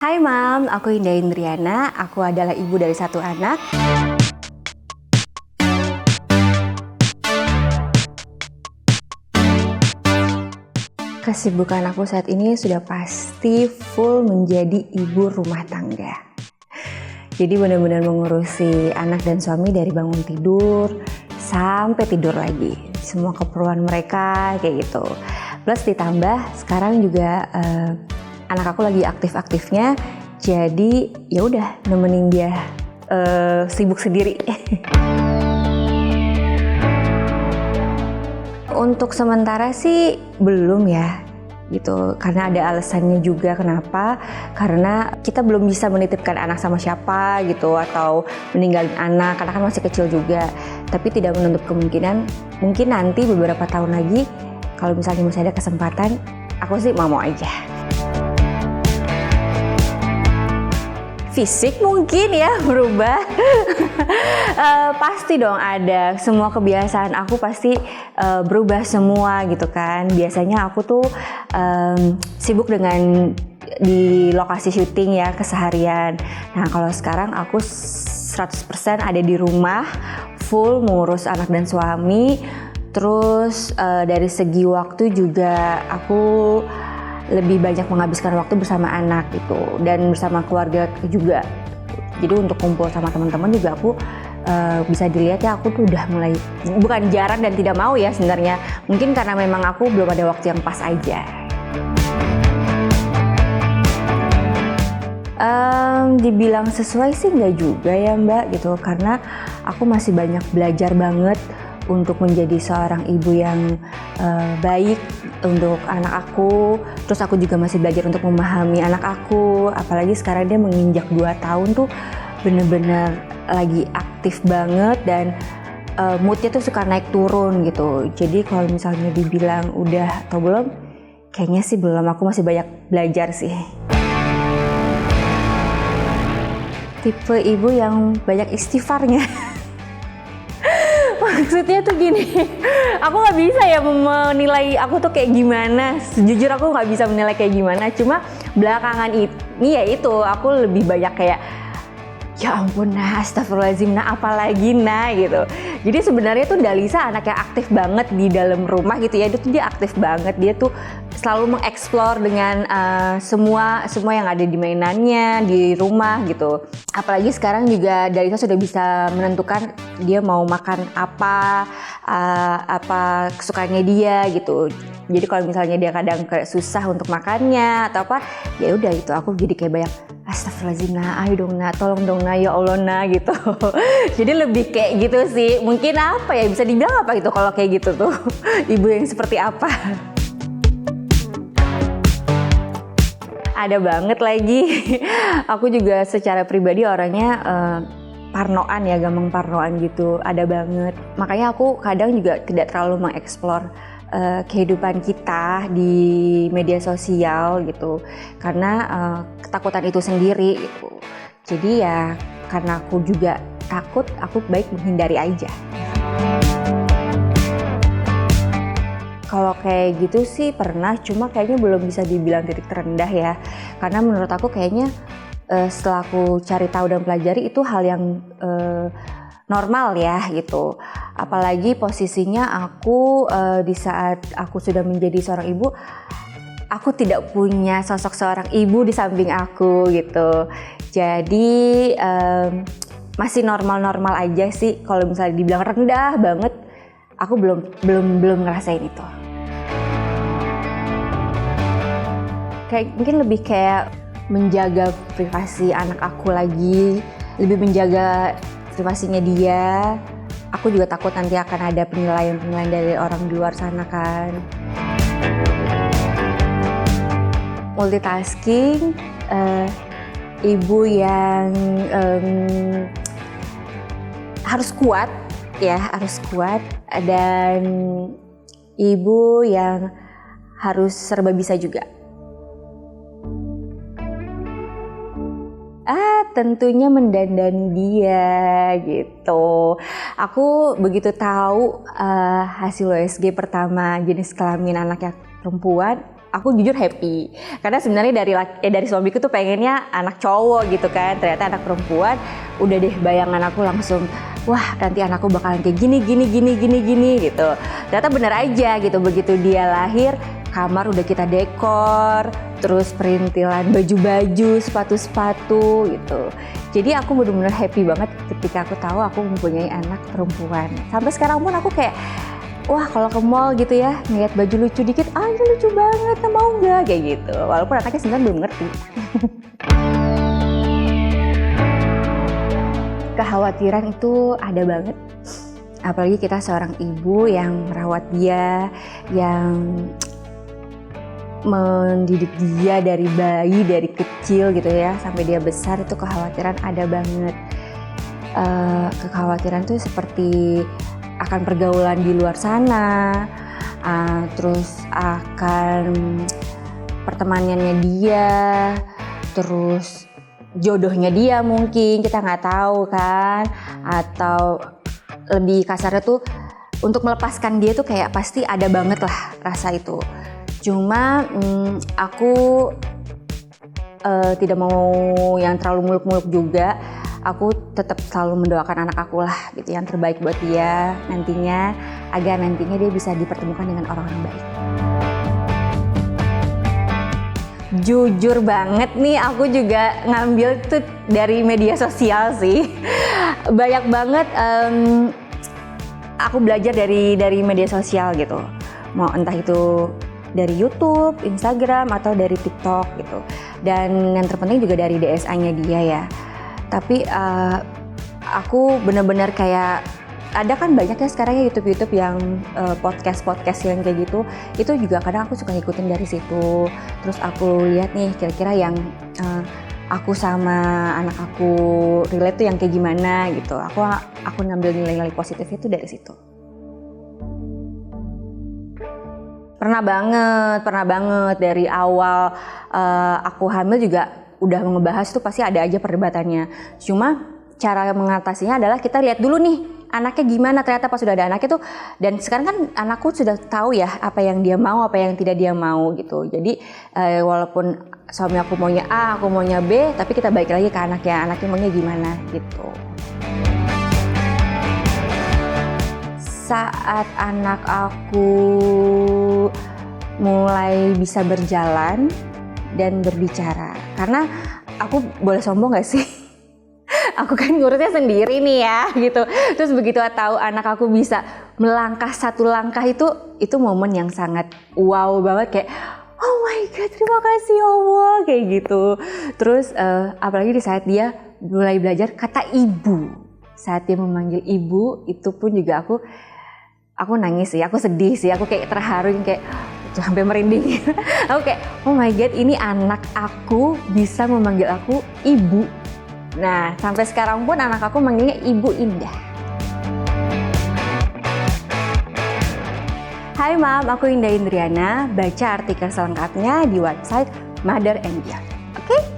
Hai Mam, aku Indah Indriana, aku adalah ibu dari satu anak. Kesibukan aku saat ini sudah pasti full menjadi ibu rumah tangga. Jadi benar-benar mengurusi anak dan suami dari bangun tidur sampai tidur lagi. Semua keperluan mereka kayak gitu. Plus ditambah sekarang juga anak aku lagi aktif-aktifnya, jadi ya udah nemenin dia sibuk sendiri. Untuk sementara sih belum ya, gitu. Karena ada alasannya juga kenapa. Karena kita belum bisa menitipkan anak sama siapa gitu, atau meninggalin anak karena kan masih kecil juga. Tapi tidak menutup kemungkinan mungkin nanti beberapa tahun lagi kalau misalnya masih ada kesempatan, aku sih mau aja. Fisik mungkin ya berubah. Pasti dong ada, semua kebiasaan aku pasti berubah semua gitu kan. Biasanya aku tuh sibuk dengan di lokasi syuting ya keseharian. Nah kalau sekarang aku 100% ada di rumah, full mengurus anak dan suami. Terus dari segi waktu juga aku lebih banyak menghabiskan waktu bersama anak gitu, dan bersama keluarga juga. Jadi untuk kumpul sama teman-teman juga aku bisa dilihat ya, aku tuh udah mulai, bukan jarang dan tidak mau ya sebenarnya, mungkin karena memang aku belum ada waktu yang pas aja. Dibilang sesuai sih nggak juga ya Mbak gitu, karena aku masih banyak belajar banget untuk menjadi seorang ibu yang baik untuk anak aku. Terus aku juga masih belajar untuk memahami anak aku, apalagi sekarang dia menginjak 2 tahun tuh bener-bener lagi aktif banget, dan moodnya tuh suka naik turun gitu. Jadi kalau misalnya dibilang udah atau belum, kayaknya sih belum, aku masih banyak belajar sih. Tipe ibu yang banyak istighfarnya. Maksudnya tuh gini, aku nggak bisa ya menilai aku tuh kayak gimana. Jujur aku nggak bisa menilai kayak gimana. Cuma belakangan ini ya itu, aku lebih banyak kayak, ya ampun nah, astagfirullahaladzim nah, apalagi nah gitu. Jadi sebenarnya tuh Dalisa anak yang aktif banget di dalam rumah gitu ya. Dia aktif banget, dia tuh selalu mengeksplor dengan semua yang ada di mainannya di rumah gitu. Apalagi sekarang juga Dalisa sudah bisa menentukan dia mau makan apa kesukaannya dia gitu. Jadi kalau misalnya dia kadang kayak susah untuk makannya atau apa, ya udah itu aku jadi kayak banyak astagfirullahaladzim nah, ayo dong nah, tolong dong nah, ya Allah nah gitu. Jadi lebih kayak gitu sih. Mungkin apa ya, bisa dibilang apa gitu kalau kayak gitu tuh. Ibu yang seperti apa? Ada banget lagi. Aku juga secara pribadi orangnya parnoan ya, gampang parnoan gitu. Ada banget. Makanya aku kadang juga tidak terlalu mengeksplor kehidupan kita di media sosial gitu, karena ketakutan itu sendiri gitu. Jadi ya karena aku juga takut, aku baik menghindari aja. Kalau kayak gitu sih pernah, cuma kayaknya belum bisa dibilang titik terendah ya, karena menurut aku kayaknya setelah aku cari tahu dan pelajari itu hal yang normal ya gitu. Apalagi posisinya aku di saat aku sudah menjadi seorang ibu, aku tidak punya sosok seorang ibu di samping aku gitu. Jadi masih normal-normal aja sih. Kalau misalnya dibilang rendah banget, aku belum ngerasain itu. Kayak mungkin lebih kayak menjaga privasi anak aku lagi, lebih menjaga privasinya dia. Aku juga takut nanti akan ada penilaian dari orang di luar sana kan. Multitasking, ibu yang harus kuat ya, harus kuat, dan ibu yang harus serba bisa juga. Tentunya mendandani dia gitu. Aku begitu tahu hasil USG pertama jenis kelamin anaknya perempuan, aku jujur happy karena sebenarnya dari suamiku tuh pengennya anak cowok gitu kan, ternyata anak perempuan. Udah deh bayangan aku langsung, wah nanti anakku bakalan kayak gini gitu. Ternyata bener aja gitu, begitu dia lahir kamar udah kita dekor, terus perintilan baju-baju, sepatu-sepatu gitu. Jadi aku bener-bener happy banget ketika aku tahu aku mempunyai anak perempuan. Sampai sekarang pun aku kayak, wah kalau ke mall gitu ya, ngeliat baju lucu dikit, ini lucu banget, mau nggak? Kayak gitu. Walaupun anaknya sebenarnya belum ngerti. Kekhawatiran itu ada banget. Apalagi kita seorang ibu yang merawat dia, yang mendidik dia dari bayi, dari kecil gitu ya, sampai dia besar, itu kekhawatiran ada banget. Kekhawatiran tuh seperti akan pergaulan di luar sana, terus akan pertemanannya dia, terus jodohnya dia mungkin kita nggak tahu kan, atau lebih kasarnya tuh untuk melepaskan dia tuh kayak pasti ada banget lah rasa itu. Cuma aku tidak mau yang terlalu muluk-muluk juga. Aku tetap selalu mendoakan anak aku lah gitu, yang terbaik buat dia nantinya, agar nantinya dia bisa dipertemukan dengan orang-orang baik. Jujur banget nih, aku juga ngambil tuh dari media sosial sih. Banyak banget aku belajar dari media sosial gitu. Mau entah itu dari YouTube, Instagram, atau dari TikTok gitu. Dan yang terpenting juga dari DSA-nya dia ya. Tapi aku benar-benar kayak, ada kan banyak ya sekarang ya YouTube yang podcast yang kayak gitu. Itu juga kadang aku suka ngikutin dari situ. Terus aku lihat nih kira-kira yang aku sama anak aku relate tuh yang kayak gimana gitu. Aku ngambil nilai-nilai positifnya tuh dari situ. Pernah banget dari awal aku hamil juga udah ngebahas tuh pasti ada aja perdebatannya. Cuma cara mengatasinya adalah kita lihat dulu nih anaknya gimana. Ternyata pas sudah ada anaknya tuh, dan sekarang kan anakku sudah tahu ya apa yang dia mau, apa yang tidak dia mau gitu. Jadi walaupun suami aku maunya A, aku maunya B, tapi kita balik lagi ke anaknya maunya gimana gitu. Saat anak aku mulai bisa berjalan dan berbicara, karena aku boleh sombong gak sih? Aku kan ngurusnya sendiri nih ya gitu. Terus begitu tahu anak aku bisa melangkah satu langkah, itu momen yang sangat wow banget, kayak oh my god, terima kasih Allah, kayak gitu. Terus apalagi di saat dia mulai belajar kata ibu, saat dia memanggil ibu, itu pun juga aku nangis sih, aku sedih sih, aku kayak terharu, kayak sampai merinding. Aku kayak oh my god, ini anak aku bisa memanggil aku ibu. Nah, sampai sekarang pun anak aku manggilnya Ibu Indah. Hai Mam, aku Indah Indriana. Baca artikel selengkapnya di website Mother and Beyond. Oke?